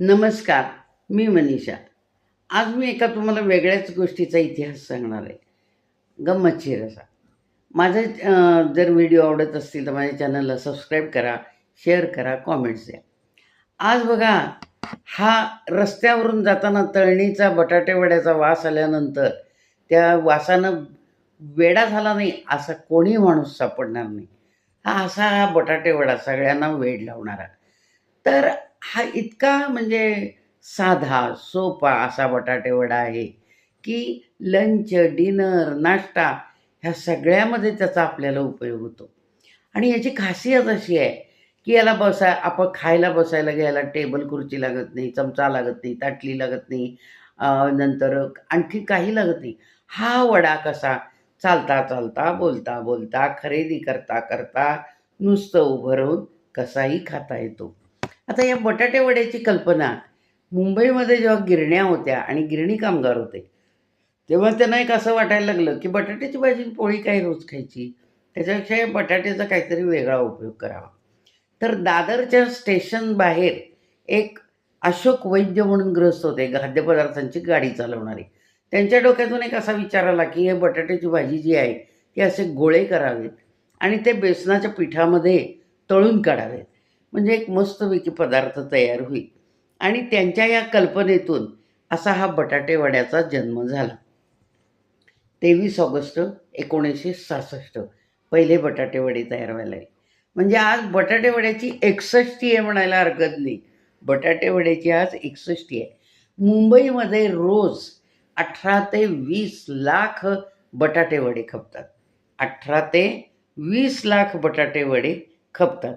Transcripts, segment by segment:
नमस्कार. मी मनीषा. आज मी एका तुम्हाला वेगळ्याच गोष्टीचा इतिहास सांगणार आहे. गंमतशीर असा. माझे जर व्हिडिओ आवडत असतील तर माझ्या चॅनलला सबस्क्राईब करा, शेअर करा, कॉमेंट्स द्या. आज बघा, हा रस्त्यावरून जाताना तळणीचा बटाटे वड्याचा वास आल्यानंतर त्या वासानं वेडा झाला नाही असा कोणी माणूस सापडणार नाही. हा बटाटे वडा सगळ्यांना वेड लावणारा. तर हा इतका म्हणजे साधा, सोपा असा बटाटे वडा आहे, की लंच, डिनर, नाश्ता ह्या सगळ्यामध्ये त्याचा आपल्याला उपयोग होतो. आणि याची खासियत अशी आहे, की याला आपण खायला बसायला घ्यायला टेबल खुर्ची लागत नाही, चमचा लागत नाही, ताटली लागत नाही, नंतर आणखी काही लागत नाही. हा वडा कसा चालता चालता, बोलता बोलता, खरेदी करता करता, नुसतं उभं राहून कसाही खाता येतो. आता या बटाटे वड्याची कल्पना मुंबईमध्ये जेव्हा गिरण्या होत्या आणि गिरणी कामगार होते, तेव्हा त्यांना एक असं वाटायला लागलं, की बटाट्याची भाजी आणि पोळी काय रोज खायची? त्याच्यापेक्षा या बटाट्याचा काहीतरी वेगळा उपयोग करावा. तर दादरच्या स्टेशन बाहेर एक अशोक वैद्य म्हणून गृहस्थ होते, खाद्यपदार्थांची गाडी चालवणारे. त्यांच्या डोक्यातून एक असा विचार आला, की हे बटाट्याची भाजी जी आहे, ती असे गोळे करावेत आणि ते बेसनाच्या पिठामध्ये तळून काढावेत. म्हणजे एक मस्तपैकी पदार्थ तयार होईल. आणि त्यांच्या या कल्पनेतून असा हा बटाटे वड्याचा जन्म झाला. 23 ऑगस्ट 1966 पहिले बटाटे वडे तयार व्हायला लागले. म्हणजे आज बटाटे वड्याची 61 आहे म्हणायला हरकत नाही. बटाटे वड्याची आज 61 आहे. मुंबईमध्ये रोज 18 ते 20 लाख बटाटे वडे खपतात. 18 ते 20 लाख बटाटे वडे खपतात.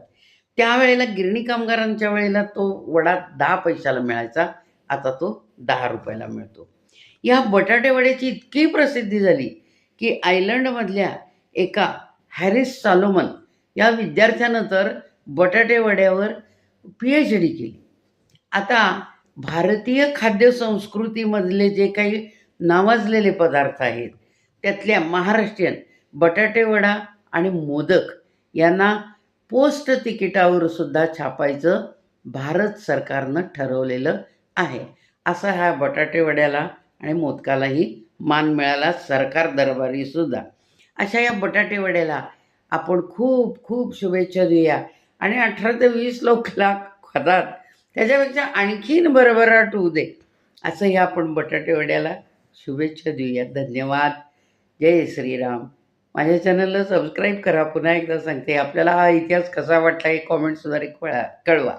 त्यावेळेला गिरणी कामगारांच्या वेळेला तो वडा 10 पैशाला मिळायचा. आता तो 10 रुपयाला मिळतो. या बटाटे वड्याची इतकी प्रसिद्धी झाली, की आयर्लंडमधल्या एका हॅरिस सॉलोमन या विद्यार्थ्यानं तर बटाटे वड्यावर पी-एच-डी केली. आता भारतीय खाद्यसंस्कृतीमधले जे काही नावाजलेले पदार्थ आहेत, त्यातल्या महाराष्ट्रीयन बटाटे वडा आणि मोदक यांना पोस्ट तिकिटावर सुद्धा छापायचं भारत सरकारनं ठरवलेलं आहे. असा ह्या बटाटे वड्याला आणि मोदकालाही मान मिळाला सरकार दरबारी सुद्धा. अशा या बटाटे वड्याला आपण खूप खूप शुभेच्छा देऊया. आणि 18 ते 20 लाख खातात, त्याच्यापेक्षा आणखीन भरभराट होऊ दे, असंही आपण बटाटे वड्याला शुभेच्छा देऊया. धन्यवाद. जय श्रीराम. माझ्या चॅनलला सबस्क्राईब करा. पुन्हा एकदा सांगते, आपल्याला हा इतिहास कसा वाटला हे कॉमेंट्सद्वारे कळवा.